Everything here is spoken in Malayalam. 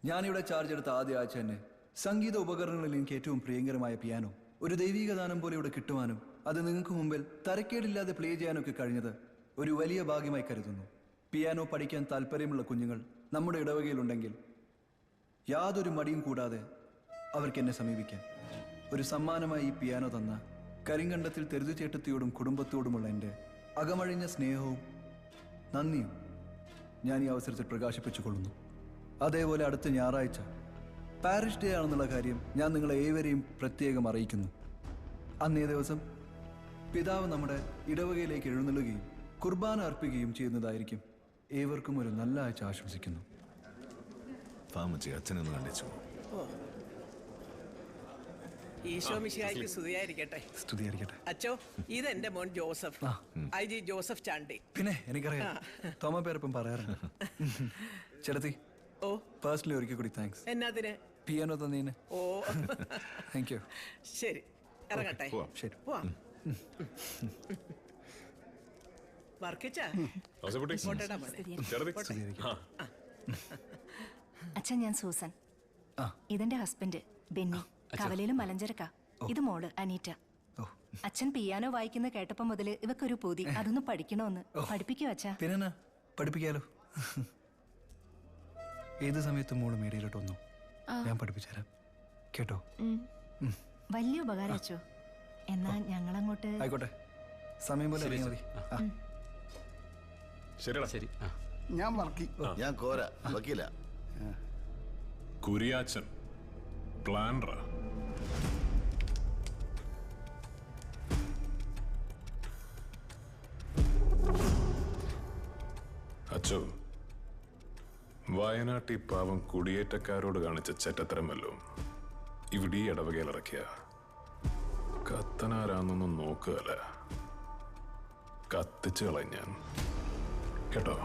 ഞാനിവിടെ ചാർജ് എടുത്ത ആദ്യ ആഴ്ച തന്നെ സംഗീത ഉപകരണങ്ങളിൽ എനിക്ക് ഏറ്റവും പ്രിയങ്കരമായ പിയാനോ ഒരു ദൈവിക ദാനം പോലെ ഇവിടെ കിട്ടുവാനും അത് നിങ്ങൾക്ക് മുമ്പിൽ തരക്കേടില്ലാതെ പ്ലേ ചെയ്യാനൊക്കെ കഴിഞ്ഞത് ഒരു വലിയ ഭാഗ്യമായി കരുതുന്നു. പിയാനോ പഠിക്കാൻ താല്പര്യമുള്ള കുഞ്ഞുങ്ങൾ നമ്മുടെ ഇടവകയിലുണ്ടെങ്കിൽ യാതൊരു മടിയും കൂടാതെ അവർക്ക് എന്നെ സമീപിക്കാം. ഒരു സമ്മാനമായി ഈ പിയാനോ തന്ന കരിങ്കണ്ടത്തിൽ തെരുതുചേട്ടത്തിയോടും കുടുംബത്തോടുമുള്ള എൻ്റെ അകമഴിഞ്ഞ സ്നേഹവും നന്ദിയും ഞാൻ ഈ അവസരത്തിൽ പ്രകാശിപ്പിച്ചുകൊള്ളുന്നു. അതേപോലെ അടുത്ത ഞായറാഴ്ച പാരിഷ് ഡേ ആണെന്നുള്ള കാര്യം ഞാൻ നിങ്ങളെ ഏവരെയും പ്രത്യേകം അറിയിക്കുന്നു. അന്നേ ദിവസം പിതാവ് നമ്മുടെ ഇടവകയിലേക്ക് എഴുന്നള്ളുകയും കുർബാന അർപ്പിക്കുകയും ചെയ്യുന്നതായിരിക്കും. ഏവർക്കും ഒരു നല്ല ആഴ്ച ആശംസിക്കുന്നു. അച്ഛനൊന്ന് കണ്ടിച്ചു. ഈശോ മിശിഹായ്ക്ക് സ്തുതിയായിരിക്കട്ടെ. സ്തുതിയായിരിക്കട്ടെ. അച്ചോ, ഇത് എന്റെ മോൻ ജോസഫ്, IG ജോസഫ് ചാണ്ടി. പിന്നെ എനിക്കറിയാം, തോമ പേരപ്പം പറയാറുണ്ട്. ചേട്ടത്തി, ഓ പേഴ്സണലി ഒരിക്കൽ കൂടി താങ്ക്സ്. എന്നാതിന്? പിയാനോ തന്നീന്. ഓ താങ്ക് യു. ശരി, ഇറങ്ങട്ടെ. ശരി. വർക്കിച്ചാ അച്ഛൻ, ഞാൻ സൂസൻ. ഇതെന്റെ ഹസ്ബൻഡ് ബെന്നി, കവലയിലും മലഞ്ചരക്ക. ഇത് മോള് അനീറ്റ. അച്ഛൻ പിയാനോ വായിക്കുന്ന കേട്ടപ്പോ മുതല് ഇവക്കൊരു പൂതി, അതൊന്ന് പഠിക്കണോന്ന്. പഠിപ്പിക്കോ അച്ഛാ? പിന്നെ പഠിപ്പിക്കാലോ. ഏത് സമയത്തും മോള് മേടയിലോട്ട് വന്നു, ഞാൻ പഠിപ്പിച്ചുതരാം. കേട്ടോ? വലിയ ഉപകാരം അച്ചോ. എന്നാ ഞങ്ങളങ്ങോട്ട്. ആയിക്കോട്ടെ, സമയം പോലെ അറിയാൻ മതി. ശരി. ഞാൻ വർക്കി. ഞാൻ കോര വക്കീല. കുരിയാച്ചൻ പ്ലാൻഡർ. അച്ചോ, വയനാട്ടിൽ പാവം കുടിയേറ്റക്കാരോട് കാണിച്ച ചെറ്റത്തരമല്ലോ ഇവിടെ ഈ ഇടവകയിലിറക്കിയ. കത്തനാരാന്നൊന്നും നോക്കുകയല്ല, കത്തിച്ചു കളഞ്ഞാൻ. കേട്ടോ?